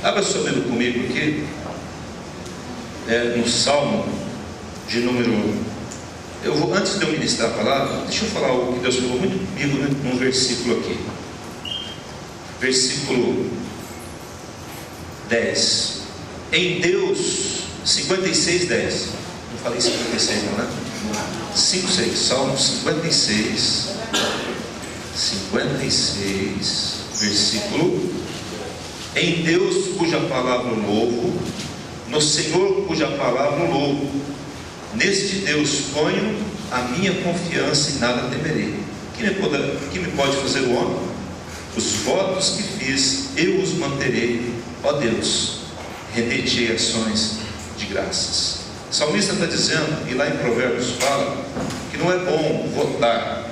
Abra sua Bíblia comigo aqui, no Salmo de número... antes de eu ministrar a palavra, deixa eu falar o que Deus falou muito comigo num versículo aqui. Versículo 10. Em Deus, 56, 10. Não falei 56 não, né? 5, 6. Salmo 56, versículo: em Deus cuja palavra eu louvo, no Senhor cuja palavra eu louvo, neste Deus ponho a minha confiança e nada temerei. Que me pode fazer o homem? Os votos que fiz, eu os manterei, ó Deus, rendei-te ações de graças. O salmista está dizendo, e lá em Provérbios fala, que não é bom votar,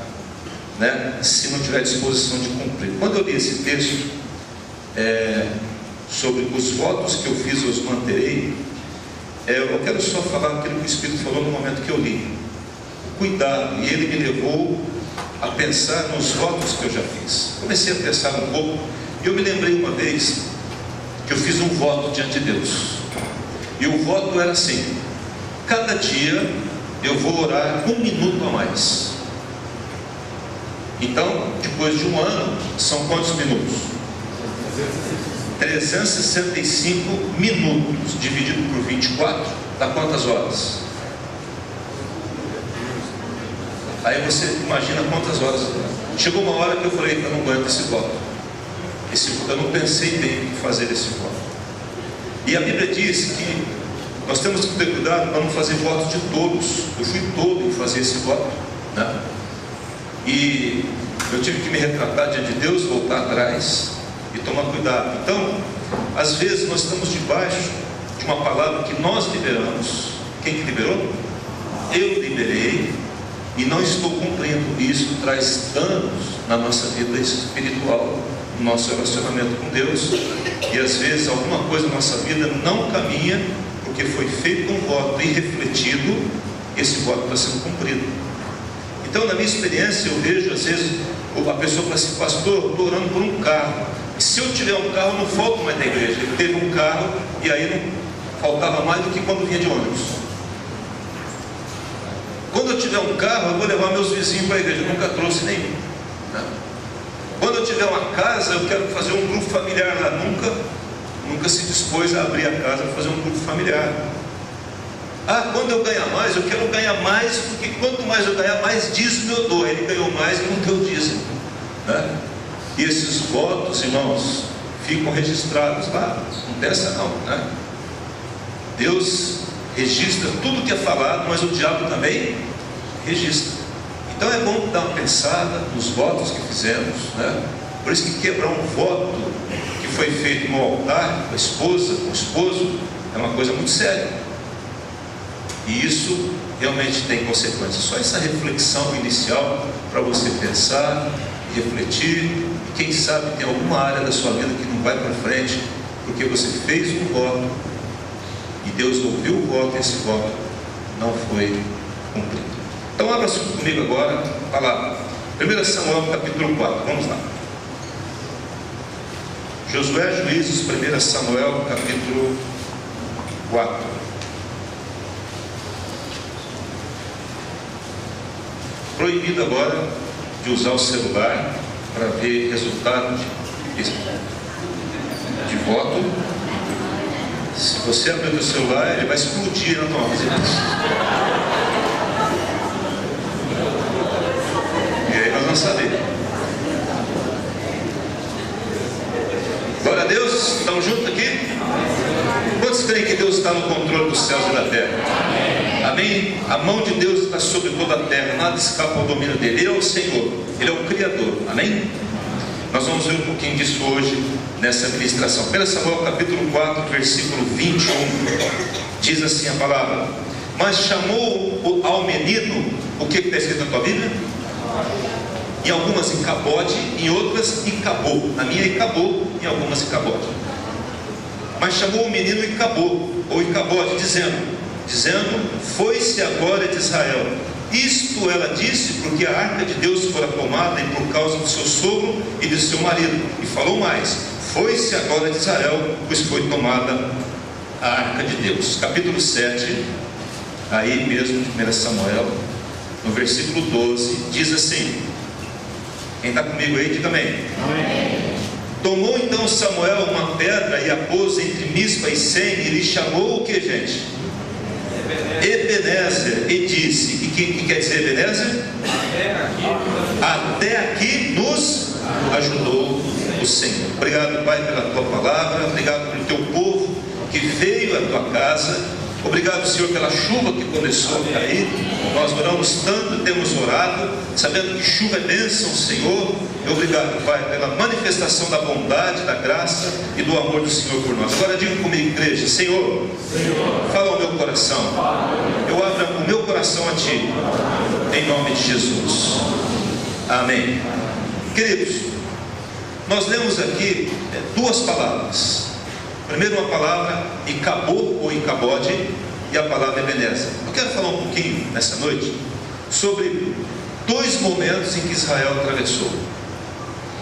né, se não tiver disposição de cumprir. Quando eu li esse texto, sobre os votos que eu fiz, eu os manterei, eu quero só falar aquilo que o Espírito falou no momento que eu li. Cuidado, e ele me levou a pensar nos votos que eu já fiz. Comecei a pensar um pouco, e eu me lembrei uma vez que eu fiz um voto diante de Deus, e o voto era assim: cada dia eu vou orar 1 minuto a mais. Então, depois de um ano, são quantos minutos? 365 minutos dividido por 24 dá quantas horas? Aí você imagina quantas horas. Chegou uma hora que eu falei que eu não aguento esse voto. Eu não pensei bem em fazer esse voto. E a Bíblia diz que nós temos que ter cuidado para não fazer votos de tolos. Eu fui tolo em fazer esse voto, né? E eu tive que me retratar diante de Deus, voltar atrás e tomar cuidado. Então, às vezes nós estamos debaixo de uma palavra que nós liberamos. Quem que liberou? Eu liberei e não estou cumprindo. Isso traz danos na nossa vida espiritual, no nosso relacionamento com Deus, e às vezes alguma coisa na nossa vida não caminha porque foi feito um voto e refletido, esse voto está sendo cumprido. Então, na minha experiência, eu vejo às vezes a pessoa fala assim: pastor, eu estou orando por um carro, e se eu tiver um carro, eu não falto mais da igreja. Ele teve um carro e aí não faltava mais do que quando vinha de ônibus. Quando eu tiver um carro, eu vou levar meus vizinhos para a igreja. Eu nunca trouxe nenhum, né? Quando eu tiver uma casa, eu quero fazer um grupo familiar lá. Nunca se dispôs a abrir a casa para fazer um grupo familiar. Quando eu ganhar mais, eu quero ganhar mais, porque quanto mais eu ganhar, mais dízimo eu dou. Ele ganhou mais e não deu dízimo, né? E esses votos, irmãos, ficam registrados lá. Não dessa não, né? Deus registra tudo que é falado, mas o diabo também registra. Então é bom dar uma pensada nos votos que fizemos, né? Por isso que quebrar um voto que foi feito no altar, com a esposa, com o esposo, é uma coisa muito séria. E isso realmente tem consequências. Só essa reflexão inicial para você pensar, refletir, e quem sabe tem alguma área da sua vida que não vai para frente, porque você fez um voto, e Deus ouviu o voto, e esse voto não foi cumprido. Então abra comigo agora a palavra. 1 Samuel capítulo 4, vamos lá. Josué, Juízes, 1 Samuel capítulo 4. Proibido agora de usar o celular para ver resultado de voto. Se você abrir o celular, ele vai explodir na tua residência. E aí nós vamos saber. Glória a Deus, estamos juntos aqui? Quantos creem que Deus está no controle dos céus e da terra? Amém? A mão de Deus está sobre toda a terra, nada escapa ao domínio dele. Ele é o Senhor, Ele é o Criador. Amém? Nós vamos ver um pouquinho disso hoje nessa ministração. 1 Samuel capítulo 4, versículo 21. Diz assim a palavra: mas chamou ao menino, o que está escrito na tua Bíblia? Em algumas Icabode, em outras Icabô. Na minha Icabô, em algumas Icabode. Mas chamou o menino Icabô, ou Icabode, dizendo: foi-se a glória de Israel. Isto ela disse porque a arca de Deus fora tomada, e por causa do seu sogro e de seu marido. E falou mais: foi-se a glória de Israel, pois foi tomada a arca de Deus. Capítulo 7, aí mesmo, 1 Samuel, no versículo 12, diz assim: quem está comigo aí, diga amém. Amém. Tomou então Samuel uma pedra e a pôs entre Mispa e Sem, e lhe chamou o que, gente? Ebenezer, e disse, e que quer dizer Ebenezer? Até aqui nos ajudou o Senhor. Obrigado, Pai, pela tua palavra, obrigado pelo teu povo que veio à tua casa. Obrigado, Senhor, pela chuva que começou a cair. Nós oramos tanto, temos orado, sabendo que chuva é bênção, Senhor. E obrigado, Pai, pela manifestação da bondade, da graça e do amor do Senhor por nós. Agora diga comigo, igreja: Senhor, fala ao meu coração. Eu abro o meu coração a Ti, em nome de Jesus. Amém. Queridos, nós lemos aqui duas palavras. Primeiro uma palavra, Icabô ou Icabode, e a palavra Ebenezer. Eu quero falar um pouquinho nessa noite sobre dois momentos em que Israel atravessou.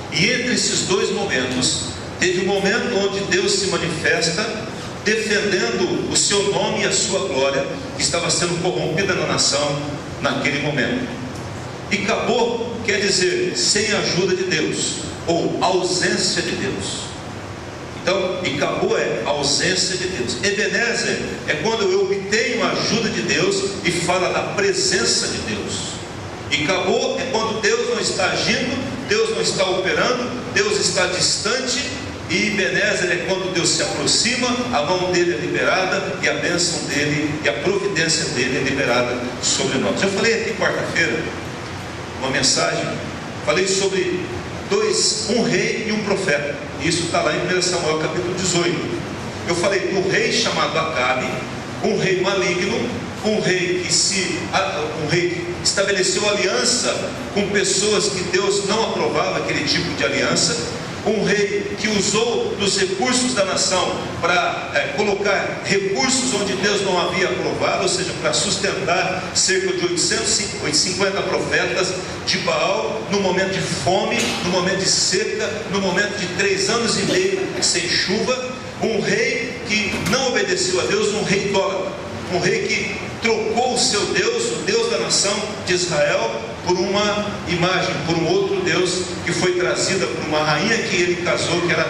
E entre esses dois momentos, teve um momento onde Deus se manifesta defendendo o seu nome e a sua glória, que estava sendo corrompida na nação naquele momento. Icabô quer dizer sem a ajuda de Deus, ou ausência de Deus. Então, Icabô é a ausência de Deus. Ebenezer é quando eu obtenho a ajuda de Deus e fala da presença de Deus. Icabô é quando Deus não está agindo, Deus não está operando, Deus está distante. E Ebenezer é quando Deus se aproxima, a mão dele é liberada e a bênção dele e a providência dele é liberada sobre nós. Eu falei aqui quarta-feira, uma mensagem, falei sobre um rei e um profeta. Isso está lá em 1 Samuel capítulo 18. Eu falei do rei chamado Acabe, um rei maligno, um rei que estabeleceu aliança com pessoas que Deus não aprovava aquele tipo de aliança, um rei que usou dos recursos da nação para colocar recursos onde Deus não havia aprovado, ou seja, para sustentar cerca de 850 profetas de Baal, no momento de fome, no momento de seca, no momento de 3 anos e meio sem chuva. Um rei que não obedeceu a Deus, um rei idólatra, um rei que trocou o seu Deus, o Deus da nação de Israel, por uma imagem, por um outro Deus, que foi trazida por uma rainha que ele casou, que era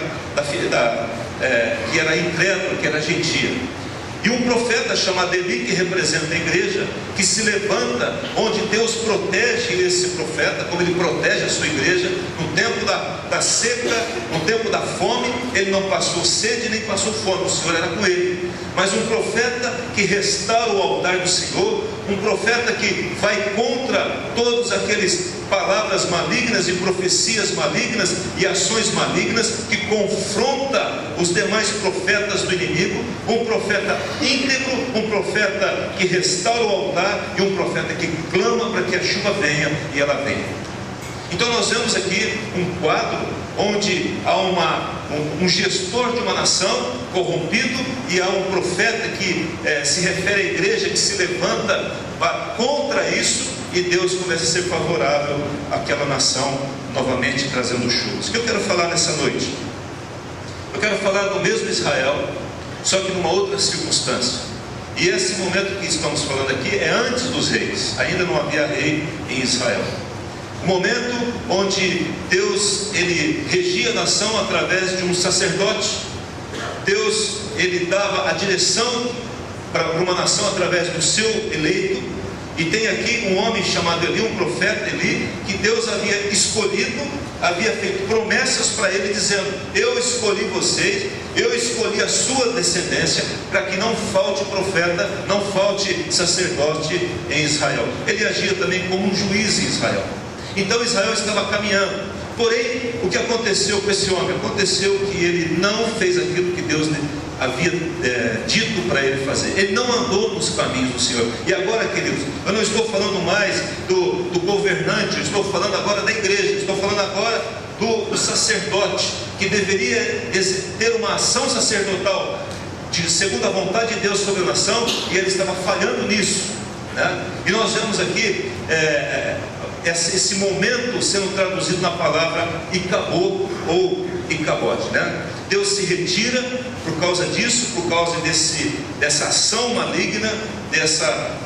que era incrédula, que era gentia. E um profeta chamado Eli, que representa a igreja, que se levanta, onde Deus protege esse profeta, como ele protege a sua igreja. No tempo da seca, no tempo da fome, ele não passou sede nem passou fome, o Senhor era com ele. Mas um profeta que restaura o altar do Senhor, um profeta que vai contra todos aqueles palavras malignas e profecias malignas e ações malignas, que confronta os demais profetas do inimigo. Um profeta íntegro, um profeta que restaura o altar e um profeta que clama para que a chuva venha, e ela venha. Então nós vemos aqui um quadro onde há um gestor de uma nação corrompido, e há um profeta que se refere à igreja, que se levanta contra isso, e Deus começa a ser favorável àquela nação, novamente trazendo chuvas. O que eu quero falar nessa noite? Eu quero falar do mesmo Israel, só que numa outra circunstância. E esse momento que estamos falando aqui é antes dos reis, ainda não havia rei em Israel. O momento onde Deus, ele regia a nação através de um sacerdote. Deus, ele dava a direção para uma nação através do seu eleito. E tem aqui um homem chamado Eli, um profeta Eli, que Deus havia escolhido, havia feito promessas para ele, dizendo: eu escolhi vocês, eu escolhi a sua descendência, para que não falte profeta, não falte sacerdote em Israel. Ele agia também como um juiz em Israel. Então Israel estava caminhando. Porém, o que aconteceu com esse homem? Aconteceu que ele não fez aquilo que Deus havia dito para ele fazer. Ele não andou nos caminhos do Senhor. E agora, queridos, eu não estou falando mais do governante, eu estou falando agora da igreja, estou falando agora do sacerdote, que deveria ter uma ação sacerdotal segundo a vontade de Deus sobre a nação, e ele estava falhando nisso, né? E nós vemos aqui esse momento sendo traduzido na palavra Icabô ou Icabote, né? Deus se retira por causa disso, por causa dessa ação maligna, dessa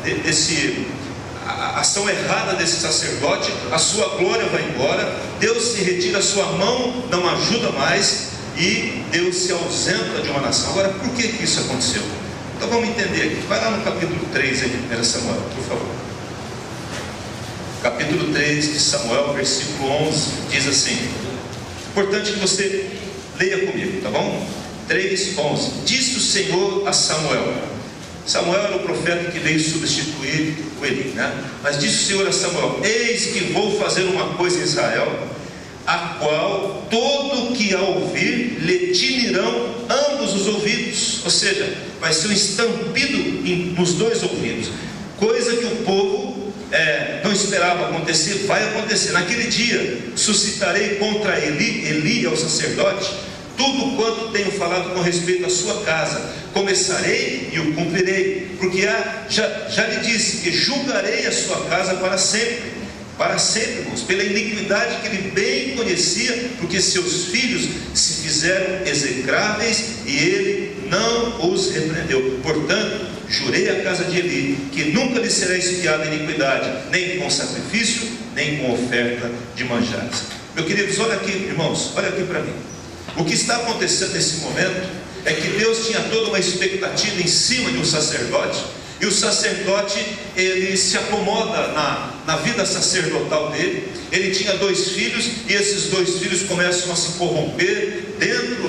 ação errada desse sacerdote. A sua glória vai embora, Deus se retira, a sua mão não ajuda mais, e Deus se ausenta de uma nação. Agora, por que isso aconteceu? Então vamos entender aqui. Vai lá no capítulo 3 aí de 1 Samuel, por favor. Capítulo 3 de Samuel, versículo 11, diz assim. Importante que você leia comigo, tá bom? 3:11. Disse o Senhor a Samuel. Samuel era o profeta que veio substituir o Eli, né? Mas disse o Senhor a Samuel: eis que vou fazer uma coisa em Israel, a qual todo que a ouvir lhe tinirão ambos os ouvidos. Ou seja, vai ser um estampido nos dois ouvidos. Coisa que o povo não esperava acontecer, vai acontecer. Naquele dia suscitarei contra Eli é o sacerdote, tudo quanto tenho falado com respeito à sua casa. Começarei e o cumprirei, porque já lhe disse que julgarei a sua casa para sempre, irmãos, pela iniquidade que ele bem conhecia, porque seus filhos se fizeram execráveis e ele não os repreendeu. Portanto, jurei à casa de Eli que nunca lhe será expiada iniquidade, nem com sacrifício, nem com oferta de manjares. Meus queridos, olha aqui, irmãos, olha aqui para mim. O que está acontecendo nesse momento é que Deus tinha toda uma expectativa em cima de um sacerdote, e o sacerdote, ele se acomoda na vida sacerdotal dele. Ele tinha 2 filhos, e esses 2 filhos começam a se corromper dentro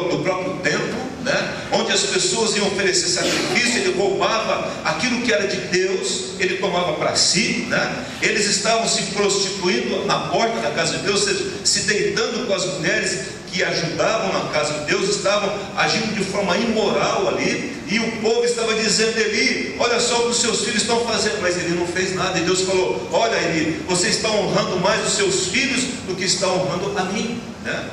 do próprio templo, né? Onde as pessoas iam oferecer sacrifício. Ele roubava aquilo que era de Deus, ele tomava para si, né? Eles estavam se prostituindo na porta da casa de Deus, ou seja, se deitando com as mulheres que ajudavam na casa de Deus, estavam agindo de forma imoral ali, e o povo estava dizendo: Eli, olha só o que os seus filhos estão fazendo. Mas Eli não fez nada, e Deus falou: olha, Eli, você está honrando mais os seus filhos do que está honrando a mim, né?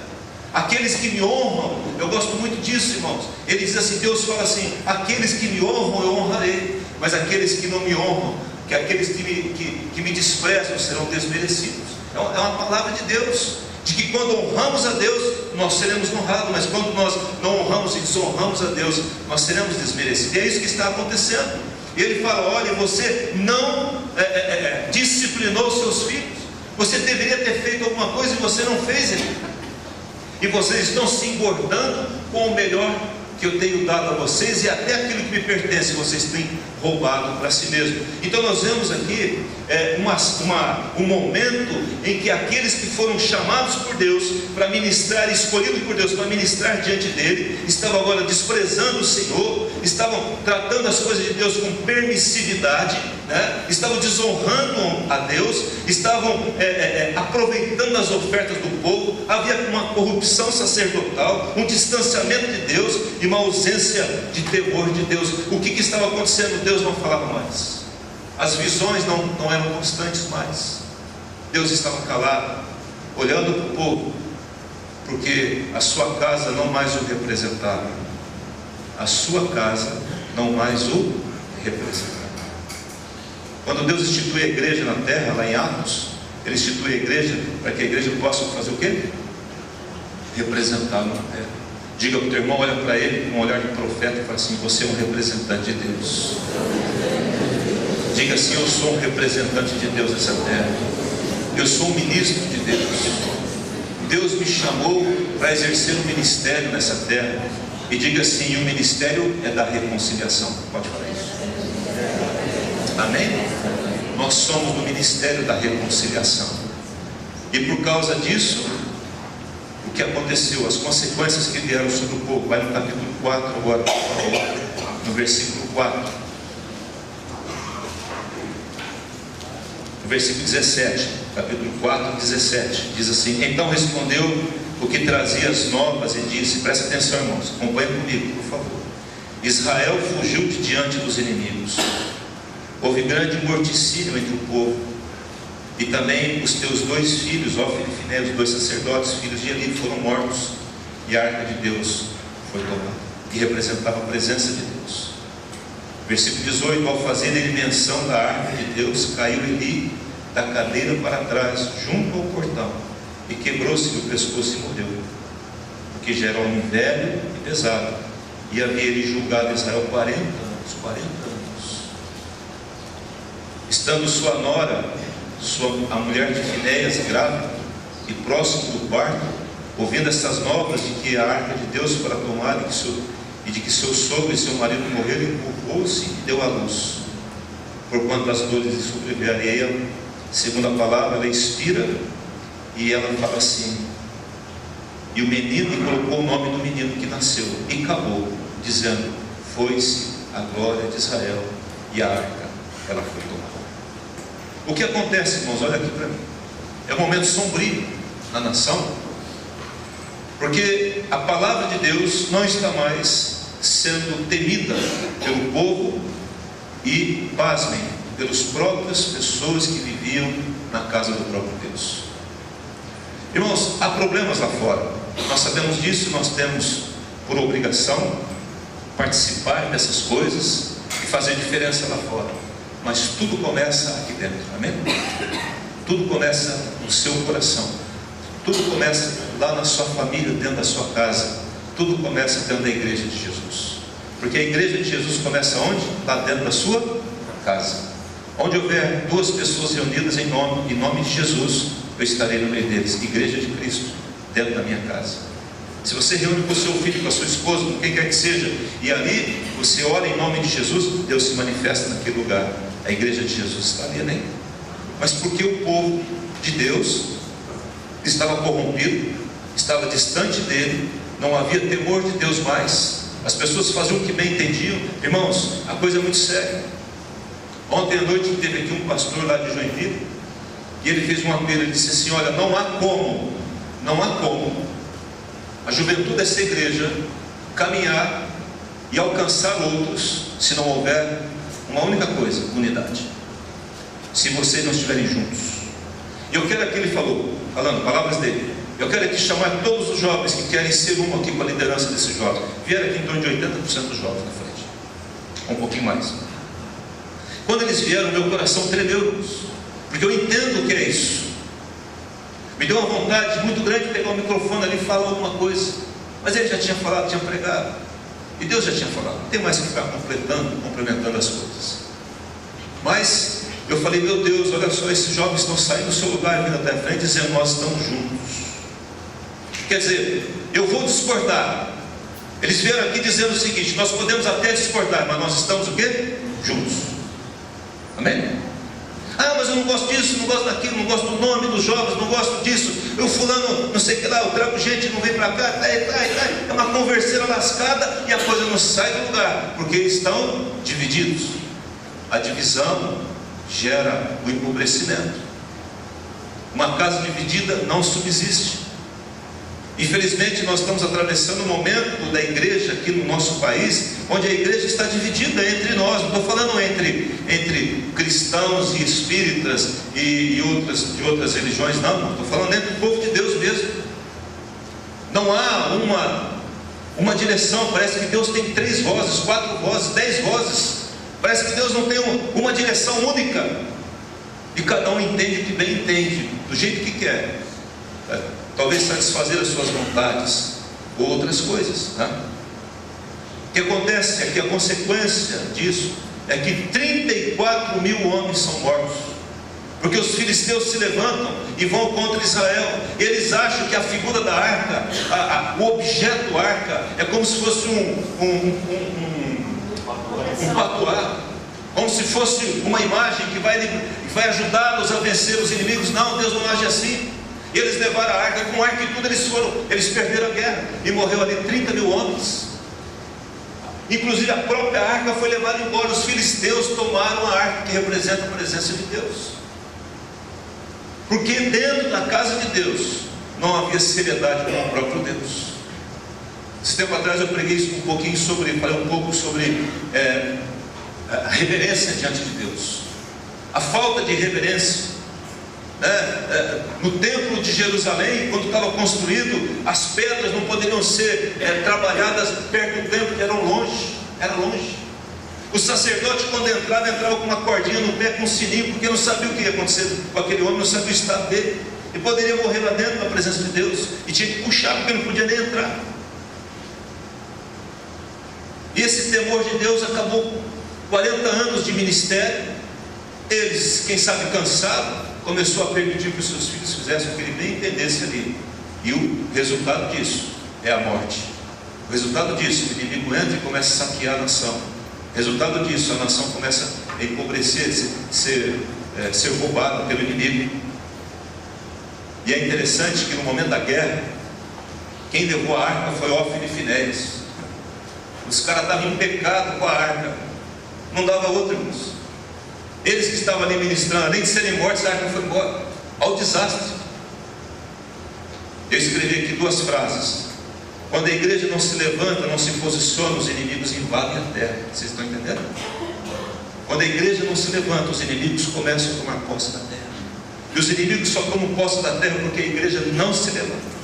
Aqueles que me honram, eu gosto muito disso, irmãos. Ele diz assim, Deus fala assim: aqueles que me honram eu honrarei, mas aqueles que não me honram, que aqueles que me desprezam serão desmerecidos. É uma palavra de Deus, de que quando honramos a Deus, nós seremos honrados, mas quando nós não honramos e desonramos a Deus, nós seremos desmerecidos. E é isso que está acontecendo. E ele fala: olha, você não disciplinou seus filhos, você deveria ter feito alguma coisa e você não fez, e vocês estão se engordando com o melhor que eu tenho dado a vocês, e até aquilo que me pertence vocês têm roubado para si mesmo. Então nós vemos aqui um momento em que aqueles que foram chamados por Deus para ministrar, escolhidos por Deus para ministrar diante dele, estavam agora desprezando o Senhor, estavam tratando as coisas de Deus com permissividade, né? Estavam desonrando a Deus, estavam aproveitando as ofertas do povo. Havia uma corrupção sacerdotal, um distanciamento de Deus e uma ausência de temor de Deus. O que estava acontecendo? Deus não falava mais, as visões não eram constantes mais. Deus estava calado, olhando para o povo, porque a sua casa não mais o representava. A sua casa não mais o representava. Quando Deus institui a igreja na terra, lá em Atos, Ele institui a igreja para que a igreja possa fazer o quê? Representá-lo na terra. Diga para o teu irmão, olha para ele com um olhar de profeta e fala assim: você é um representante de Deus. Diga assim: eu sou um representante de Deus nessa terra. Eu sou um ministro de Deus. Deus me chamou para exercer um ministério nessa terra. E diga assim: e o ministério é da reconciliação. Pode falar isso. Amém? Nós somos do ministério da reconciliação. E por causa disso, o que aconteceu, as consequências que vieram sobre o povo. Vai no capítulo 4 agora, por favor, no versículo 4, no versículo 17, capítulo 4, 17, diz assim: então respondeu o que trazia as novas e disse, presta atenção, irmãos, acompanhe comigo, por favor: Israel fugiu de diante dos inimigos, houve grande morticínio entre o povo, e também os teus 2 filhos, Ofni e Finéias, os 2 sacerdotes, filhos de Eli, foram mortos, e a arca de Deus foi tomada, que representava a presença de Deus. Versículo 18: ao fazer ele menção da arca de Deus, caiu Eli da cadeira para trás, junto ao portão, e quebrou-se o pescoço e morreu, porque já era homem velho e pesado, e havia ele julgado Israel 40 anos. Estando sua nora, a mulher de Finéias, grávida, e próximo do parto, ouvindo estas novas de que a arca de Deus fora tomada e de que seu sogro e seu marido morreram, empurrou-se e deu à luz, porquanto as dores lhe sobreveio. Segundo a palavra, ela expira, e ela fala assim, e o menino, e colocou o nome do menino que nasceu, e acabou, dizendo, foi-se a glória de Israel, e a arca, ela foi tomada. O que acontece, irmãos? Olha aqui para mim. É um momento sombrio na nação, porque a palavra de Deus não está mais sendo temida pelo povo e, pasmem, pelas próprias pessoas que viviam na casa do próprio Deus. Irmãos, há problemas lá fora, nós sabemos disso, nós temos por obrigação participar dessas coisas e fazer diferença lá fora, mas tudo começa aqui dentro, amém? Tudo começa no seu coração, tudo começa lá na sua família, dentro da sua casa, tudo começa dentro da igreja de Jesus, porque a igreja de Jesus começa onde? Lá dentro da sua casa. Onde houver duas pessoas reunidas em nome de Jesus, eu estarei no meio deles. Igreja de Cristo, dentro da minha casa. Se você reúne com o seu filho, com a sua esposa, com quem quer que seja, e ali você ora em nome de Jesus, Deus se manifesta naquele lugar. A igreja de Jesus está ali, né? Mas porque o povo de Deus estava corrompido, estava distante dele, não havia temor de Deus mais, as pessoas faziam o que bem entendiam. Irmãos, a coisa é muito séria. Ontem à noite teve aqui um pastor lá de Joinville, e ele fez um apelo, ele disse assim, olha, não há como a juventude dessa igreja caminhar e alcançar outros, se não houver uma única coisa, unidade, se vocês não estiverem juntos. E eu quero aqui, ele falando palavras dele, eu quero aqui chamar todos os jovens que querem ser aqui com a liderança desses jovens. Vieram aqui em torno de 80% dos jovens na frente, um pouquinho mais. Quando eles vieram, meu coração tremeu, porque eu entendo o que é isso. Me deu uma vontade muito grande de pegar o microfone ali e falar alguma coisa, mas ele já tinha falado, tinha pregado, e Deus já tinha falado, não tem mais que ficar complementando as coisas. Mas eu falei, meu Deus, olha só, esses jovens estão saindo do seu lugar e vindo até a frente, dizendo, nós estamos juntos. Quer dizer, eu vou discordar. Eles vieram aqui dizendo o seguinte, nós podemos até discordar, mas nós estamos o quê? Juntos. Amém? Ah, mas eu não gosto disso, não gosto daquilo, não gosto do nome dos jovens, não gosto disso, eu fulano, não sei o que lá, eu trago gente, não vem para cá, é uma converseira lascada, e a coisa não sai do lugar, porque estão divididos. A divisão gera o empobrecimento. Uma casa dividida não subsiste. Infelizmente nós estamos atravessando um momento da igreja aqui no nosso país, onde a igreja está dividida entre nós. Não estou falando entre cristãos e espíritas e de outras religiões, não estou falando entre o povo de Deus mesmo. Não há uma direção. Parece que Deus tem 3 vozes, 4 vozes, 10 vozes. Parece que Deus não tem uma direção única, e cada um entende o que bem entende, do jeito que quer, talvez satisfazer as suas vontades ou outras coisas, né? O que acontece é que a consequência disso é que 34 mil homens são mortos, porque os filisteus se levantam e vão contra Israel. Eles acham que a figura da arca, o objeto arca, é como se fosse um patuá, como se fosse uma imagem que vai ajudá-los a vencer os inimigos. Não, Deus não age assim. Eles levaram a arca, com a arca e tudo, eles perderam a guerra, e morreu ali 30 mil homens. Inclusive a própria arca foi levada embora. Os filisteus tomaram a arca, que representa a presença de Deus, porque dentro da casa de Deus não havia seriedade com o próprio Deus. Esse tempo atrás eu preguei falei um pouco sobre a reverência diante de Deus, a falta de reverência. No templo de Jerusalém, quando estava construído, as pedras não poderiam ser trabalhadas perto do templo, que era longe. O sacerdote, quando entrava com uma cordinha no pé, com um sininho, porque não sabia o que ia acontecer com aquele homem, não sabia o estado dele. E poderia morrer lá dentro, na presença de Deus. E tinha que puxar, porque não podia nem entrar. E esse temor de Deus acabou 40 anos de ministério. Eles, quem sabe cansado, começou a permitir que os seus filhos fizessem o que ele bem entendesse ali. E o resultado disso é a morte. O resultado disso, o inimigo entra e começa a saquear a nação. O resultado disso, a nação começa a empobrecer, ser roubada pelo inimigo. E é interessante que no momento da guerra, quem levou a arca foi Hófni e Finéias. Os caras estavam em pecado com a arca, não dava outra, irmãos. Eles que estavam ali ministrando, além de serem mortos, a arca foi embora. Ao desastre. Eu escrevi aqui 2 frases. Quando a igreja não se levanta, não se posiciona, os inimigos invadem a terra. Vocês estão entendendo? Quando a igreja não se levanta, os inimigos começam a tomar posse da terra. E os inimigos só tomam posse da terra porque a igreja não se levanta.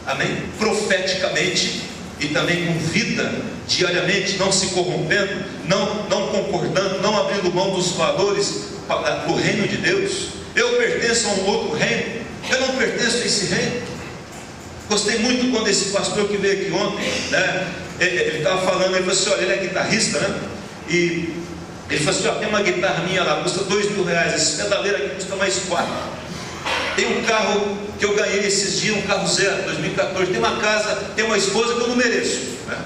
Amém? Profeticamente e também com vida, diariamente, não se corrompendo, não concordando, não abrindo mão dos valores do reino de Deus. Eu pertenço a um outro reino, eu não pertenço a esse reino. Gostei muito quando esse pastor que veio aqui ontem, né, ele estava falando, ele falou assim, olha, ele é guitarrista, né, e ele falou assim, ó, tem uma guitarra minha lá, custa R$2.000, esse pedaleiro aqui custa mais 4. Tem um carro que eu ganhei esses dias, um carro zero, 2014, tem uma casa, tem uma esposa que eu não mereço, né?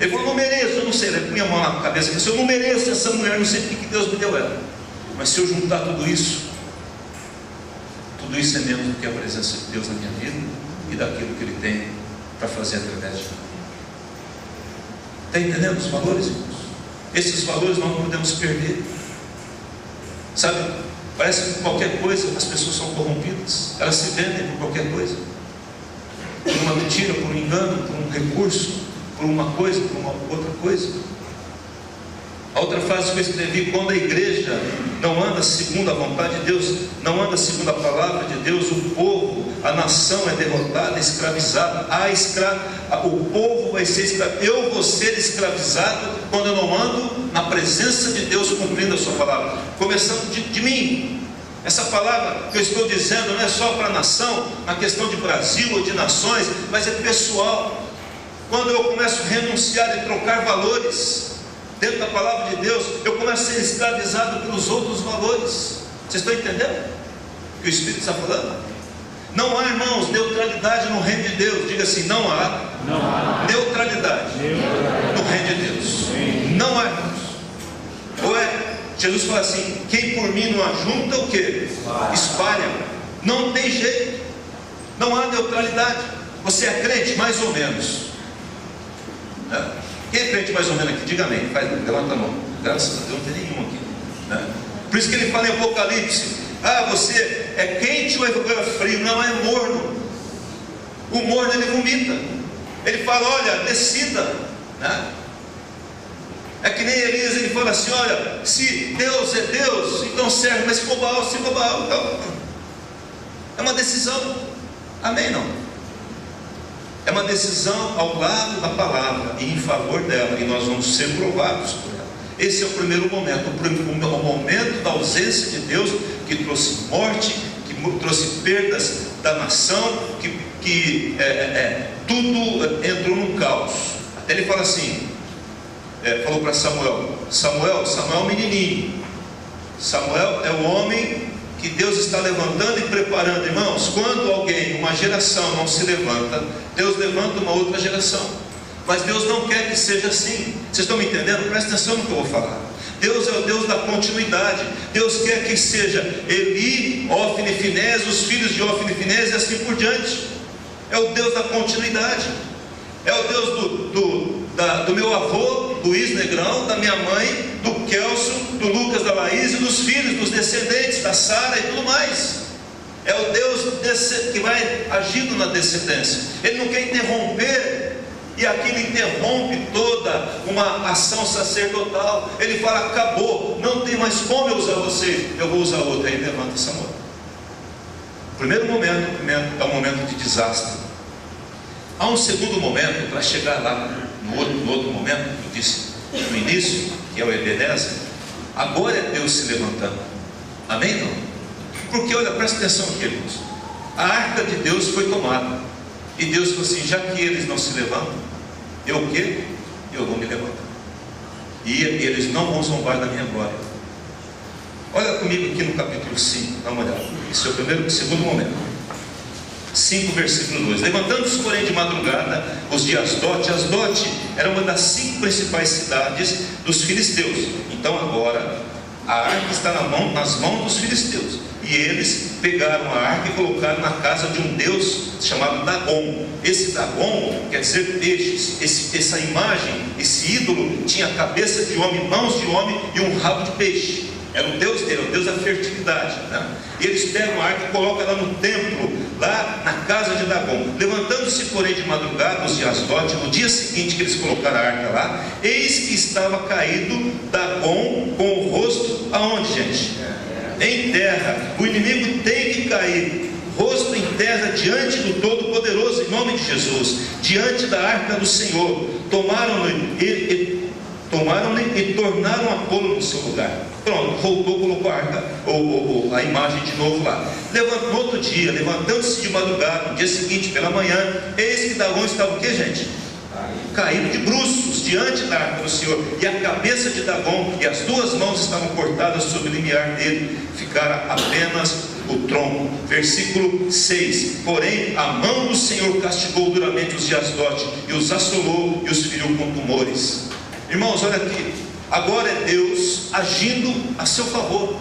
Ele falou, não mereço, eu não sei, ele punha a mão na cabeça e disse, eu não mereço essa mulher, não sei porque que Deus me deu ela, mas se eu juntar tudo isso é menos do que a presença de Deus na minha vida e daquilo que Ele tem para fazer através de mim. Está entendendo os valores, irmãos? Esses valores nós não podemos perder. Sabe, parece que por qualquer coisa as pessoas são corrompidas, elas se vendem por qualquer coisa, por uma mentira, por um engano, por um recurso, por uma coisa, por uma outra coisa. A outra frase que eu escrevi, quando a igreja não anda segundo a vontade de Deus, não anda segundo a palavra de Deus, o povo, a nação é derrotada, escravizada. O povo vai ser escravizado. Eu vou ser escravizado quando eu não ando na presença de Deus, cumprindo a sua palavra. Começando de mim. Essa palavra que eu estou dizendo não é só para a nação, na questão de Brasil ou de nações, mas é pessoal. Quando eu começo a renunciar e trocar valores dentro da palavra de Deus, eu começo a ser escravizado pelos outros valores. Vocês estão entendendo o que o Espírito está falando? Não há, irmãos, neutralidade no reino de Deus. Diga assim, não há neutralidade no reino de Deus. Não há, irmãos. Ou Jesus fala assim, quem por mim não ajunta, o que? Espalha. Não tem jeito. Não há neutralidade. Você é crente, mais ou menos. Quem é crente mais ou menos aqui? Diga amém. Levanta a mão. Graças a Deus não tem nenhum aqui, né? Por isso que ele fala em Apocalipse, você é quente ou é frio? Não, é morno. O morno ele vomita. Ele fala, olha, decida, né? É que nem Elias, ele fala assim, olha, se Deus é Deus, então serve, mas se for Baal, então é uma decisão. Amém, não? É uma decisão ao lado da palavra e em favor dela, e nós vamos ser provados por ela. Esse é o primeiro momento, o momento da ausência de Deus, que trouxe morte, que trouxe perdas da nação, que tudo entrou num caos. Até ele fala assim, falou para Samuel é um menininho. Samuel é o homem que Deus está levantando e preparando, irmãos. Quando uma geração não se levanta, Deus levanta uma outra geração. Mas Deus não quer que seja assim. Vocês estão me entendendo? Presta atenção no que eu vou falar. Deus é o Deus da continuidade. Deus quer que seja Eli, Hófni e Finéias, os filhos de Hófni e Finéias e assim por diante. É o Deus da continuidade. É o Deus do meu avô, do Luiz Negrão, da minha mãe, do Kelso, do Lucas, da Laís e dos filhos, dos descendentes, da Sara e tudo mais. É o Deus que vai agindo na descendência. Ele não quer interromper, e aquilo interrompe toda uma ação sacerdotal. Ele fala, acabou, não tem mais como eu usar vocês, eu vou usar outro. Aí levanta Samuel. O primeiro momento é um momento de desastre. Há um segundo momento para chegar lá no outro momento. Eu disse, no início, que é o Ebenezer, agora é Deus se levantando. Amém? Não? Porque olha, presta atenção aqui, irmãos. A arca de Deus foi tomada, e Deus falou assim: já que eles não se levantam, eu o quê? Eu vou me levantar, e eles não vão zombar da minha glória. Olha comigo aqui no capítulo 5, dá uma olhada. Esse é o segundo momento. 5, versículo 2. Levantando-se, porém, de madrugada, os de Asdote. Asdote era uma das 5 principais cidades dos filisteus. Então agora a arca está nas mãos dos filisteus, e eles pegaram a arca e colocaram na casa de um deus chamado Dagon. Esse Dagon quer dizer peixes. Essa imagem, esse ídolo, tinha a cabeça de homem, mãos de homem e um rabo de peixe. Era o deus dele, o deus da fertilidade, né? E eles pegam a arca e colocam ela no templo, lá na casa de Dagon. Levantando-se, porém, de madrugada, os de Asdote, no dia seguinte que eles colocaram a arca lá, eis que estava caído Dagon com o rosto aonde, gente? Em terra. O inimigo tem que cair rosto em terra diante do Todo-Poderoso, em nome de Jesus, diante da arca do Senhor. Tomaram-no e tornaram a pô-lo no seu lugar. Pronto, voltou, colocou a arca, a imagem de novo lá. No outro dia, levantando-se de madrugada, no dia seguinte, pela manhã, eis que Dagon estava o que, gente? Caído de bruços diante da arca do Senhor, e a cabeça de Dagon e as 2 mãos estavam cortadas sobre o limiar dele, ficara apenas o tronco. Versículo 6. Porém a mão do Senhor castigou duramente os de Asdote, e os assolou e os feriu com tumores. Irmãos, olha aqui, agora é Deus agindo a seu favor,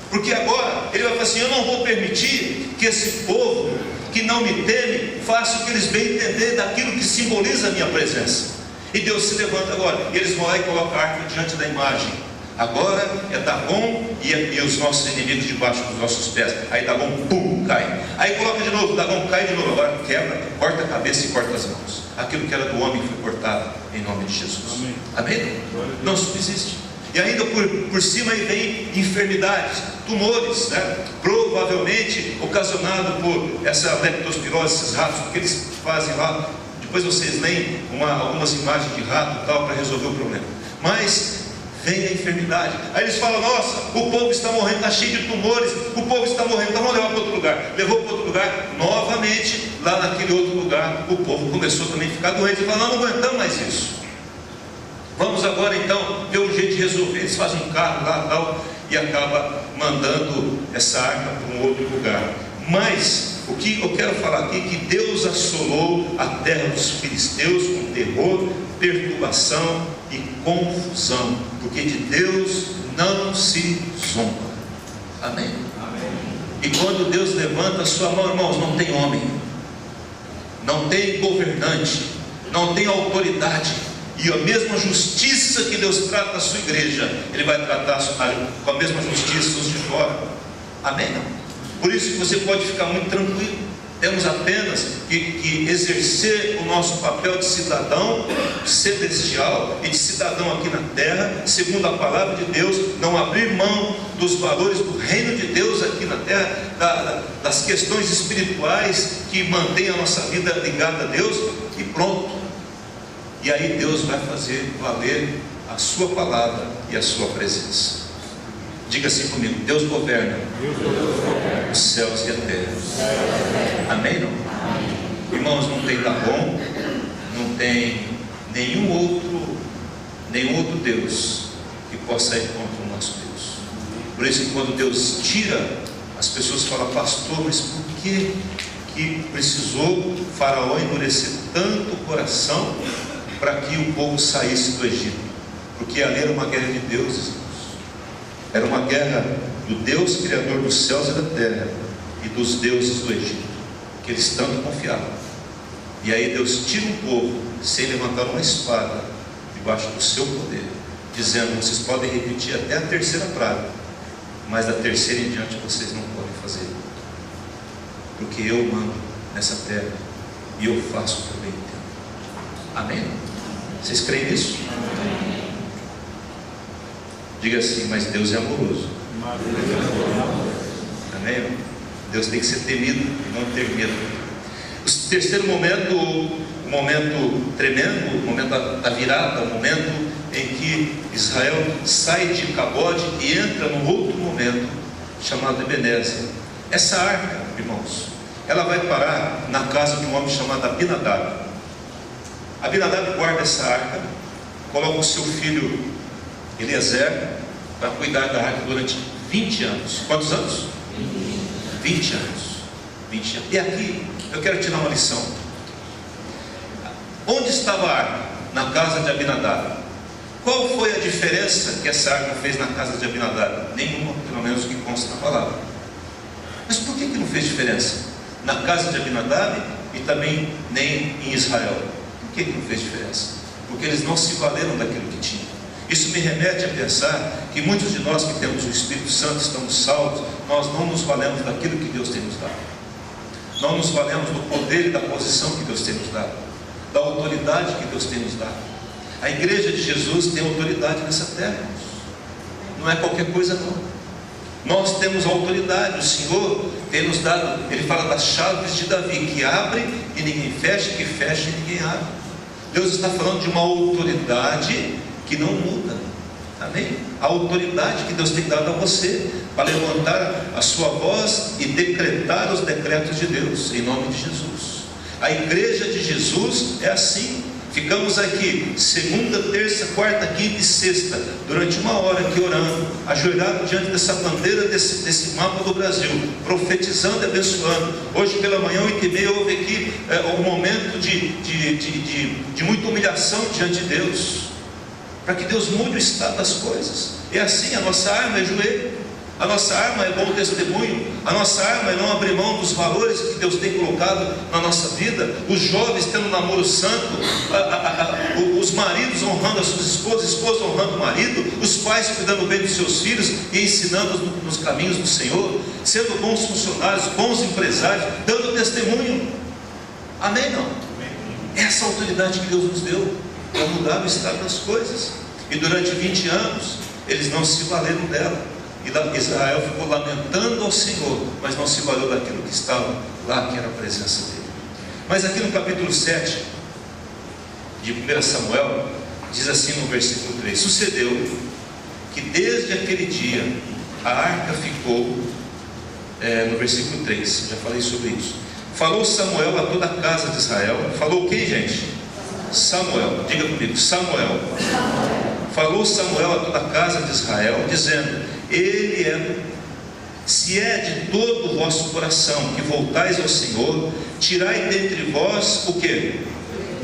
porque agora Ele vai falar assim: eu não vou permitir que esse povo que não me teme faça o que eles bem entender daquilo que simboliza a minha presença. E Deus se levanta agora, e eles vão lá e colocam a arca diante da imagem. Agora é Dagon e os nossos inimigos debaixo dos nossos pés. Aí Dagon, pum, cai. Aí coloca de novo, Dagon cai de novo. Agora quebra, corta a cabeça e corta as mãos. Aquilo que era do homem foi cortado em nome de Jesus. Amém? Amém? Não subsiste. E ainda por cima aí vem enfermidades, tumores, né? Provavelmente ocasionado por essa leptospirose, esses ratos, porque eles fazem lá. Depois vocês leem algumas imagens de rato e tal para resolver o problema. Mas vem a enfermidade. Aí eles falam: nossa, o povo está morrendo, está cheio de tumores, o povo está morrendo, então vamos levar para outro lugar. Levou para outro lugar, novamente, lá naquele outro lugar, o povo começou também a ficar doente. E falou: não aguentamos mais isso. Vamos agora então ver um jeito de resolver. Eles fazem um carro lá tal, e acaba mandando essa arca para um outro lugar. Mas o que eu quero falar aqui é que Deus assolou a terra dos filisteus com terror, perturbação e confusão, porque de Deus não se zomba. Amém? Amém? E quando Deus levanta a sua mão, irmãos, não tem homem, não tem governante, não tem autoridade. E a mesma justiça que Deus trata a sua igreja, Ele vai tratar com a mesma justiça os de fora. Amém? Não? Por isso que você pode ficar muito tranquilo. Temos apenas que exercer o nosso papel de cidadão celestial e de cidadão aqui na terra, segundo a palavra de Deus, não abrir mão dos valores do reino de Deus aqui na terra, das questões espirituais que mantêm a nossa vida ligada a Deus, e pronto. E aí Deus vai fazer valer a sua palavra e a sua presença. Diga assim comigo: Deus governa os céus e a terra. Amém? Não? Irmãos, não tem Dagon, não tem nenhum outro Deus que possa ir contra o nosso Deus. Por isso que quando Deus tira, as pessoas falam: pastor, mas por que precisou Faraó endurecer tanto o coração para que o povo saísse do Egito? Porque ali era uma guerra de deuses. Era uma guerra do Deus Criador dos céus e da terra e dos deuses do Egito, que eles tanto confiavam. E aí Deus tira um povo sem levantar uma espada debaixo do seu poder, dizendo: vocês podem repetir até a terceira praga, mas da terceira em diante vocês não podem fazer, porque eu mando nessa terra e eu faço o que eu bem entendo. Amém? Vocês creem nisso? Amém. Diga assim: mas Deus é amoroso. Amém? Deus tem que ser temido e não ter medo. O terceiro momento, o momento tremendo, o momento da virada, o momento em que Israel sai de Cabode e entra num outro momento chamado Ebenezer. Essa arca, irmãos, ela vai parar na casa de um homem chamado Abinadab. Abinadab guarda essa arca, coloca o seu filho Eliezer para cuidar da arca durante 20 anos. Quantos anos? 20 anos. 20 anos. E aqui eu quero te dar uma lição. Onde estava a arca? Na casa de Abinadab. Qual foi a diferença que essa arca fez na casa de Abinadab? Nenhuma, pelo menos que consta na palavra. Mas por que não fez diferença? Na casa de Abinadab e também nem em Israel. Por que não fez diferença? Porque eles não se valeram daquilo que tinham. Isso me remete a pensar que muitos de nós que temos o Espírito Santo, estamos salvos, nós não nos valemos daquilo que Deus tem nos dado. Não nos valemos do poder e da posição que Deus tem nos dado, da autoridade que Deus tem nos dado. A igreja de Jesus tem autoridade nessa terra, irmãos. Não é qualquer coisa não. Nós temos autoridade, o Senhor tem nos dado, Ele fala das chaves de Davi, que abre e ninguém fecha, que fecha e ninguém abre. Deus está falando de uma autoridade que não muda, amém? A autoridade que Deus tem dado a você, para levantar a sua voz e decretar os decretos de Deus, em nome de Jesus. A igreja de Jesus é assim. Ficamos aqui, segunda, terça, quarta, quinta e sexta, durante uma hora aqui orando, ajoelhado diante dessa bandeira, desse mapa do Brasil, profetizando e abençoando. Hoje pela manhã, 8h30, houve aqui um momento de muita humilhação diante de Deus, para que Deus mude o estado das coisas. É assim, a nossa arma é joelho. A nossa arma é bom testemunho. A nossa arma é não abrir mão dos valores que Deus tem colocado na nossa vida. Os jovens tendo um namoro santo, os maridos honrando as suas esposas, esposas honrando o marido, os pais cuidando bem dos seus filhos e ensinando nos caminhos do Senhor, sendo bons funcionários, bons empresários, dando testemunho. Amém? Não? Essa autoridade que Deus nos deu para mudar o estado das coisas. E durante 20 anos eles não se valeram dela. E Israel ficou lamentando ao Senhor, mas não se valeu daquilo que estava lá, que era a presença dele. Mas aqui no capítulo 7 de 1 Samuel, diz assim no versículo 3: sucedeu que desde aquele dia a arca ficou, no versículo 3, já falei sobre isso. Falou Samuel a toda a casa de Israel. Falou quem, gente? Samuel. Diga comigo, Samuel. Falou Samuel a toda a casa de Israel, dizendo: se é de todo o vosso coração que voltais ao Senhor, tirai dentre vós o que?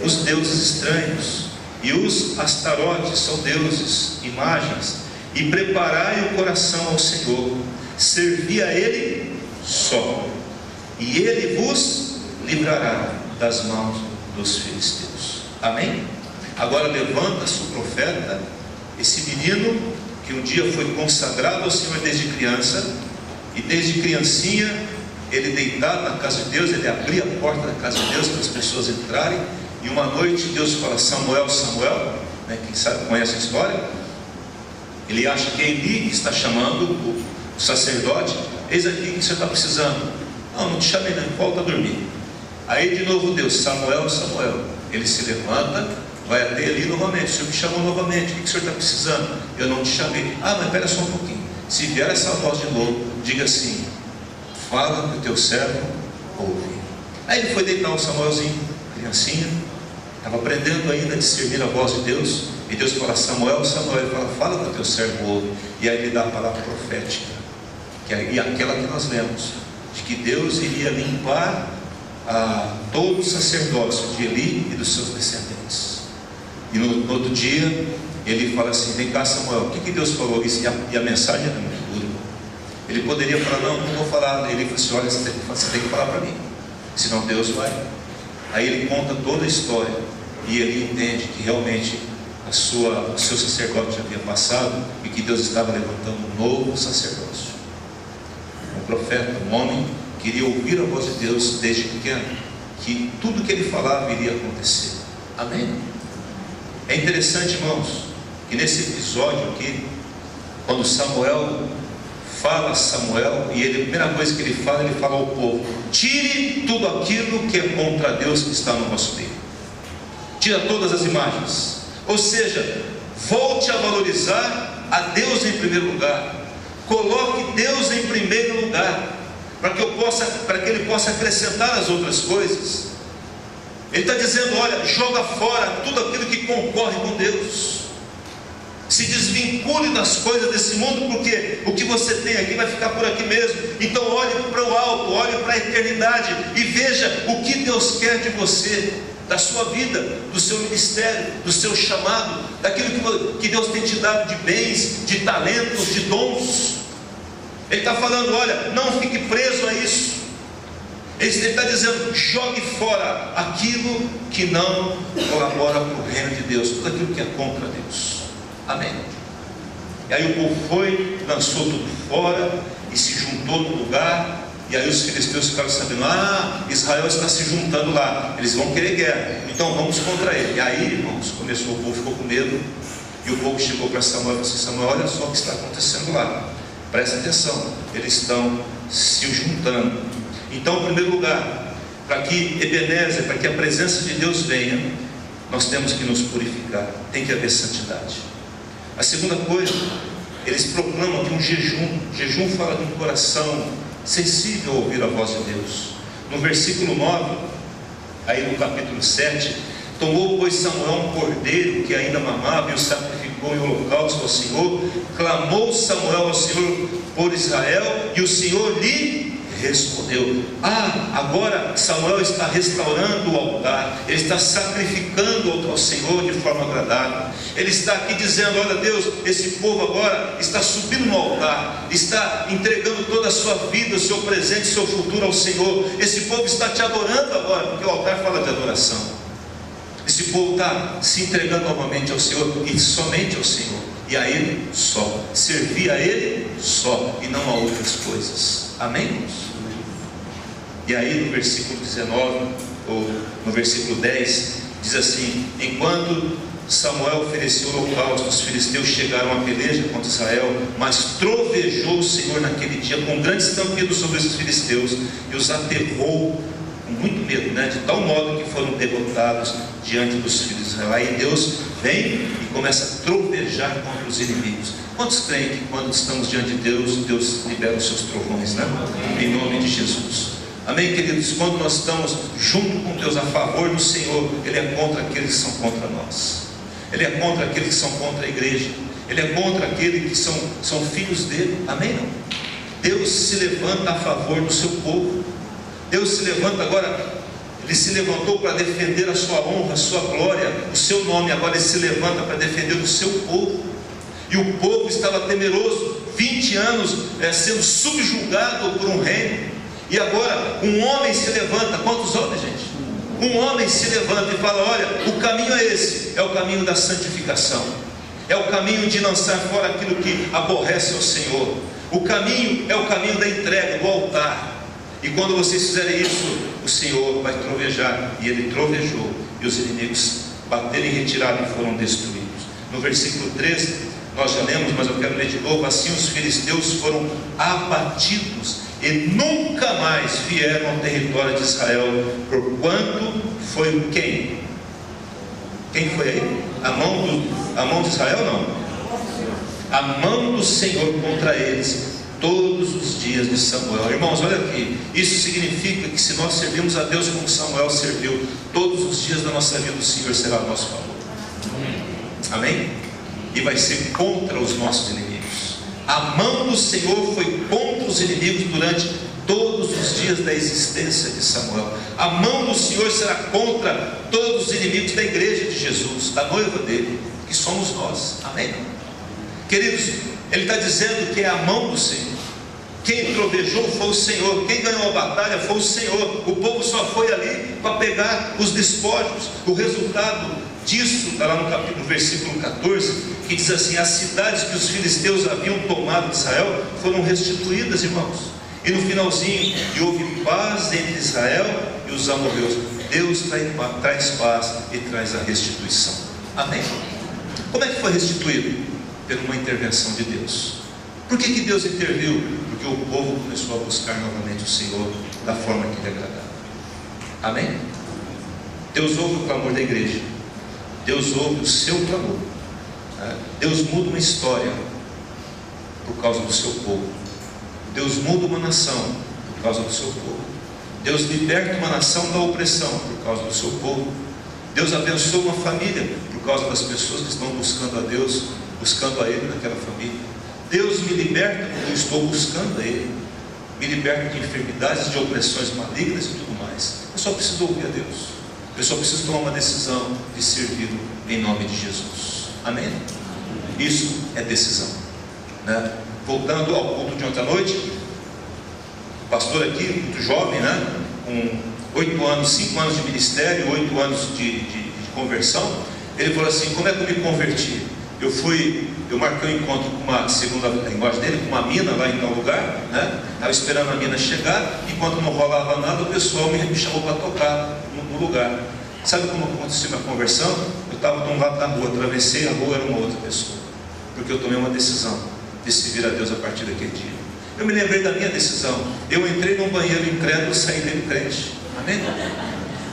Os deuses estranhos, e os astarotes, são deuses, imagens, e preparai o coração ao Senhor, servi a Ele só, e Ele vos livrará das mãos dos filisteus. Amém? Agora levanta-se o profeta, esse menino que um dia foi consagrado ao Senhor desde criança, e desde criancinha, ele deitado na casa de Deus, ele abria a porta da casa de Deus para as pessoas entrarem, e uma noite Deus fala: Samuel, Samuel, quem sabe conhece a história, ele acha que é Eli que está chamando o sacerdote. Eis aqui o que você está precisando. Não te chamei não, volta a dormir. Aí de novo Deus: Samuel, Samuel. Ele se levanta, vai até ali novamente. O Senhor me chamou novamente, o que o Senhor está precisando? Eu não te chamei. Mas espera só um pouquinho. Se vier essa voz de novo, diga assim: fala que o teu servo ouve. Aí ele foi deitar o Samuelzinho, criancinha, estava aprendendo ainda a discernir a voz de Deus. E Deus fala: Samuel, Samuel. Ele fala que o teu servo ouve. E aí ele dá a palavra profética, que é aquela que nós lemos, de que Deus iria limpar todo o sacerdócio de Eli e dos seus descendentes. E no outro dia ele fala assim: vem cá, Samuel, o que Deus falou? E a mensagem era muito dura. Ele poderia falar: não vou falar. Ele falou assim: olha, você tem que falar para mim, senão Deus vai. Aí ele conta toda a história, e ele entende que realmente o seu sacerdócio já havia passado, e que Deus estava levantando um novo sacerdócio. Um profeta, um homem, queria ouvir a voz de Deus desde pequeno, que tudo que ele falava iria acontecer. Amém? É interessante, irmãos, que nesse episódio aqui, quando Samuel fala a Samuel, e a primeira coisa que ele fala ao povo: tire tudo aquilo que é contra Deus que está no vosso meio, tira todas as imagens. Ou seja, Volte a valorizar a Deus em primeiro lugar. Coloque Deus em primeiro lugar, para que Ele possa acrescentar as outras coisas. Ele está dizendo: olha, joga fora tudo aquilo que concorre com Deus. Se desvincule das coisas desse mundo, porque o que você tem aqui vai ficar por aqui mesmo. Então olhe para o alto, olhe para a eternidade e veja o que Deus quer de você, da sua vida, do seu ministério, do seu chamado, daquilo que Deus tem te dado de bens, de talentos, de dons. Ele está falando: olha, não fique preso a isso. Ele está dizendo: jogue fora aquilo que não colabora para o reino de Deus, tudo aquilo que é contra Deus. Amém. E aí o povo foi, lançou tudo fora e se juntou no lugar. E aí os filisteus ficaram sabendo: Israel está se juntando lá, eles vão querer guerra, então vamos contra ele. E aí, irmãos, o povo ficou com medo. E o povo chegou para Samuel e disse: Samuel, olha só o que está acontecendo lá, presta atenção, eles estão se juntando. Então, em primeiro lugar, para que Ebenezer, para que a presença de Deus venha, nós temos que nos purificar, tem que haver santidade. A segunda coisa, eles proclamam aqui um jejum. Jejum fala de um coração sensível a ouvir a voz de Deus. No versículo 9, aí no capítulo 7, tomou pois Samuel um cordeiro que ainda mamava e o sacrificou em holocausto ao Senhor. Clamou Samuel ao Senhor por Israel e o Senhor lhe respondeu. Agora Samuel está restaurando o altar, ele está sacrificando ao Senhor de forma agradável. Ele está aqui dizendo: olha Deus, esse povo agora está subindo no altar, está entregando toda a sua vida, o seu presente, o seu futuro ao Senhor. Esse povo está te adorando agora, porque o altar fala de adoração. Esse povo está se entregando novamente ao Senhor, e somente ao Senhor, e a Ele só, servir a Ele só, e não a outras coisas. Amém, irmãos? E aí no versículo 19, ou no versículo 10, diz assim: enquanto Samuel ofereceu o holocausto, os filisteus chegaram à peleja contra Israel, mas trovejou o Senhor naquele dia com grande estampido sobre os filisteus, e os aterrou com muito medo, de tal modo que foram derrotados diante dos filhos de Israel. Aí Deus vem e começa a trovejar contra os inimigos. Quantos creem que quando estamos diante de Deus, Deus libera os seus trovões, em nome de Jesus? Amém, queridos? Quando nós estamos junto com Deus, a favor do Senhor, Ele é contra aqueles que são contra nós. Ele é contra aqueles que são contra a igreja. Ele é contra aqueles que são filhos dele. Amém? Não? Deus se levanta a favor do seu povo. Deus se levanta agora. Ele se levantou para defender a sua honra, a sua glória, o seu nome. Agora Ele se levanta para defender o seu povo. E o povo estava temeroso, 20 anos sendo subjugado por um reino. E agora um homem se levanta. Quantos homens, gente? Um homem se levanta e fala: olha, o caminho é esse, é o caminho da santificação, é o caminho de lançar fora aquilo que aborrece ao Senhor. O caminho é o caminho da entrega, do altar. E quando vocês fizerem isso, o Senhor vai trovejar. E Ele trovejou, e os inimigos bateram em retirada e foram destruídos. No versículo 13, nós já lemos, mas eu quero ler de novo: assim os filisteus foram abatidos e nunca mais vieram ao território de Israel, porquanto foi quem? Quem foi aí? A mão de Israel? Não. A mão do Senhor contra eles todos os dias de Samuel. Irmãos, olha aqui, isso significa que se nós servimos a Deus como Samuel serviu, todos os dias da nossa vida o Senhor será a nosso favor. Amém? E vai ser contra os nossos inimigos. A mão do Senhor foi contra os inimigos durante todos os dias da existência de Samuel. A mão do Senhor será contra todos os inimigos da igreja de Jesus, da noiva dele, que somos nós. Amém? Queridos, ele está dizendo que é a mão do Senhor. Quem trovejou foi o Senhor. Quem ganhou a batalha foi o Senhor. O povo só foi ali para pegar os despojos. O resultado disso está lá no versículo 14, que diz assim: as cidades que os filisteus haviam tomado de Israel foram restituídas, irmãos. E no finalzinho: e houve paz entre Israel e os amorreus. Deus traz paz e traz a restituição. Amém? Como é que foi restituído? Por uma intervenção de Deus. Por que Deus interviu? Porque o povo começou a buscar novamente o Senhor da forma que lhe agradava. Amém? Deus ouve o clamor da igreja. Deus ouve o seu clamor. Deus muda uma história por causa do seu povo. Deus muda uma nação por causa do seu povo. Deus liberta uma nação da opressão por causa do seu povo. Deus abençoa uma família por causa das pessoas que estão buscando a Deus, buscando a Ele naquela família. Deus me liberta quando eu estou buscando a Ele. Me liberta de enfermidades, de opressões malignas e tudo mais. Eu só preciso ouvir a Deus. Eu só preciso tomar uma decisão de servi-lo em nome de Jesus. Amém? Isso é decisão, né? Voltando ao culto de ontem à noite, o pastor aqui, muito jovem, né? Com 8 anos, 5 anos de ministério, 8 anos de conversão, ele falou assim: como é que eu me converti? Eu marquei um encontro com uma, segundo a linguagem dele, com uma mina lá em tal lugar, né? Estava esperando a mina chegar, enquanto não rolava nada, o pessoal me chamou para tocar no lugar. Sabe como aconteceu minha conversão? Eu estava de um lado da rua, atravessei a rua, era uma outra pessoa, porque eu tomei uma decisão de servir a Deus a partir daquele dia. Eu me lembrei da minha decisão. Eu entrei num banheiro incrédulo, saí dele crente. Amém?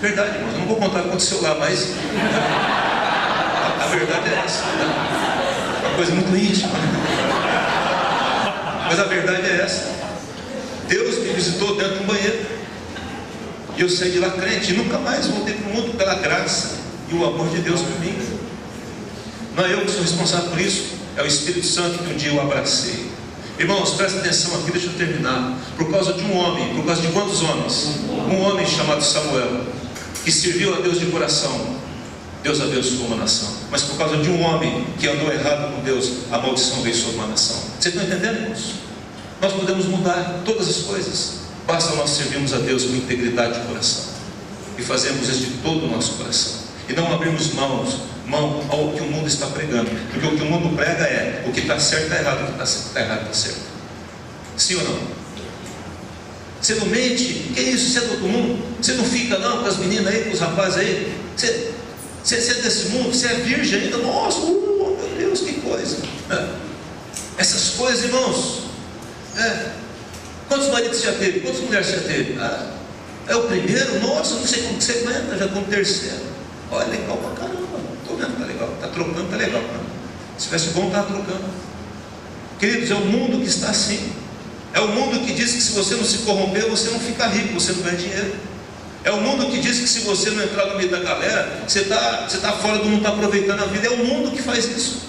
Verdade, irmãos. Eu não vou contar o que aconteceu lá, mas a verdade é essa, né? Uma coisa muito íntima, mas a verdade é essa. Deus me visitou dentro de um banheiro e eu saí de lá crente, e nunca mais voltei para o mundo, pela graça e o amor de Deus por mim. Não é eu que sou responsável por isso, é o Espírito Santo que um dia eu abracei. Irmãos, presta atenção aqui, deixa eu terminar. Por causa de um homem, por causa de quantos homens? Um homem chamado Samuel, que serviu a Deus de coração, Deus abençoou uma nação. Mas por causa de um homem que andou errado com Deus, a maldição veio sobre uma nação. Vocês estão entendendo, irmãos? Nós podemos mudar todas as coisas, basta nós servirmos a Deus com integridade de coração e fazermos isso de todo o nosso coração, e não abrirmos mão ao que o mundo está pregando, porque o que o mundo prega é: o que está certo está errado, o que está errado está certo. Sim ou não? Você não mente? Que isso? Você é do outro mundo? Você não fica não com as meninas aí, com os rapazes aí? Você é desse mundo? Você é virgem ainda? Nossa, meu Deus, que coisa! Essas coisas, irmãos. Quantos maridos você já teve? Quantas mulheres você já teve? É o primeiro? Nossa, não sei como que você aguenta, já como terceiro. Olha, legal pra caramba. Estou vendo, tá legal. Está trocando, tá legal. Se tivesse bom, estava trocando. Queridos, é o mundo que está assim. É o mundo que diz que se você não se corromper, você não fica rico, você não ganha dinheiro. É o mundo que diz que se você não entrar no meio da galera, você está fora do mundo, está aproveitando a vida. É o mundo que faz isso.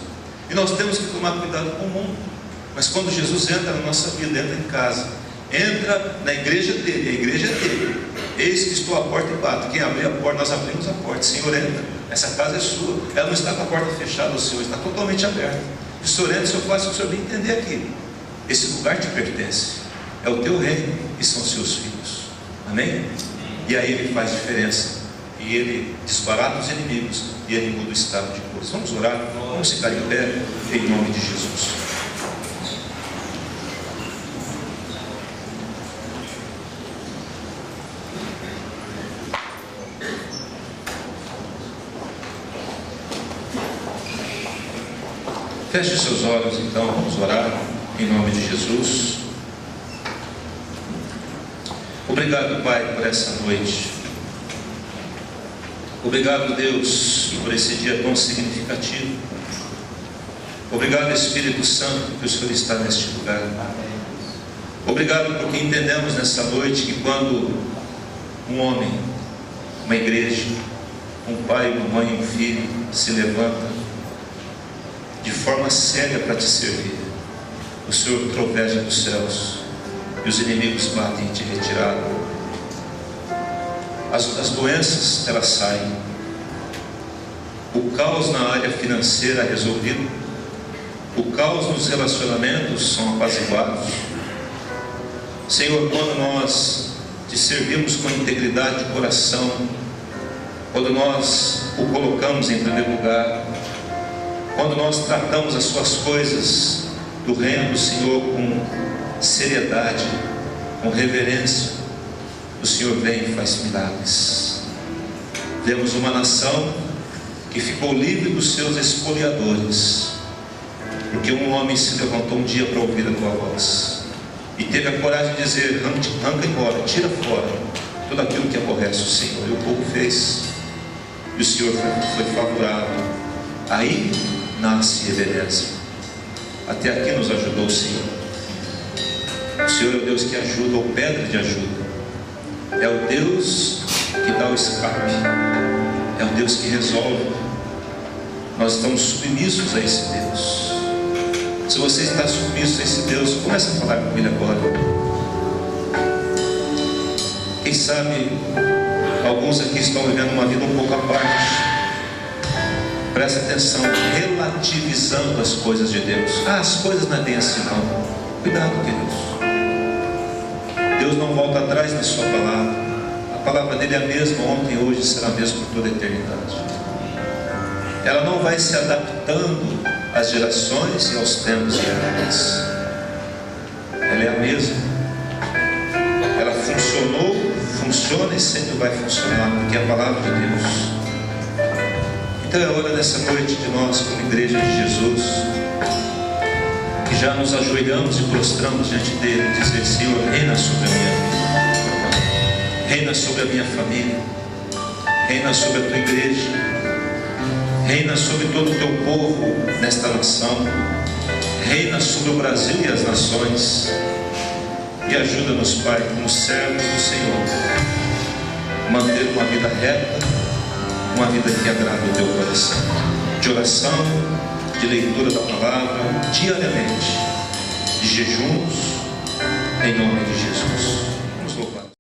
E nós temos que tomar cuidado com o mundo. Mas quando Jesus entra na nossa vida, entra em casa, entra na igreja dele, a igreja é dele. Eis que estou à porta e bato. Quem abrir a porta, nós abrimos a porta. Senhor, entra. Essa casa é sua. Ela não está com a porta fechada, o Senhor está totalmente aberta. O Senhor entra, o Senhor faz o que o Senhor bem entender aqui. Esse lugar te pertence. É o teu reino e são os seus filhos. Amém? E aí ele faz diferença. E ele desbarata os inimigos. E ele muda o estado de coisas. Vamos orar? Vamos ficar em pé em nome de Jesus. Feche seus olhos então, vamos orar em nome de Jesus. Obrigado, Pai, por essa noite. Obrigado, Deus, por esse dia tão significativo. Obrigado, Espírito Santo, que o Senhor está neste lugar. Obrigado porque entendemos nessa noite que quando um homem, uma igreja, um pai, uma mãe, um filho se levanta de forma séria para te servir, o Senhor troveja dos céus e os inimigos batem em te retirada. As doenças, elas saem, o caos na área financeira é resolvido, o caos nos relacionamentos são apaziguados. Senhor, quando nós te servimos com integridade de coração, quando nós o colocamos em primeiro lugar, quando nós tratamos as suas coisas do reino do Senhor com seriedade, com reverência, o Senhor vem e faz milagres. Vemos uma nação que ficou livre dos seus expoliadores, porque um homem se levantou um dia para ouvir a tua voz e teve a coragem de dizer: arranca embora, tira fora tudo aquilo que aborrece o Senhor. E o povo fez, e o Senhor foi favorável. Aí nasce e envelhece. Até aqui nos ajudou o Senhor. O Senhor é o Deus que ajuda, ou pedra de ajuda. É o Deus que dá o escape. É o Deus que resolve. Nós estamos submissos a esse Deus. Se você está submisso a esse Deus, comece a falar com Ele agora. Quem sabe alguns aqui estão vivendo uma vida um pouco à parte. Presta atenção, relativizando as coisas de Deus. As coisas não é bem assim não. Cuidado, queridos. Deus não volta atrás na sua palavra. A palavra dele é a mesma ontem, hoje, será a mesma por toda a eternidade. Ela não vai se adaptando às gerações e aos tempos que ela faz. Ela é a mesma. Ela funcionou, funciona e sempre vai funcionar, porque é a palavra de Deus. Então é hora nessa noite de nós, como igreja de Jesus, que já nos ajoelhamos e prostramos diante dele, dizer: Senhor, reina sobre a minha vida, reina sobre a minha família, reina sobre a tua igreja, reina sobre todo o teu povo nesta nação, reina sobre o Brasil e as nações, e ajuda-nos, Pai, como servos do Senhor, manter uma vida reta, uma vida que agrada o teu coração, de oração, de leitura da palavra, diariamente, de jejuns, em nome de Jesus.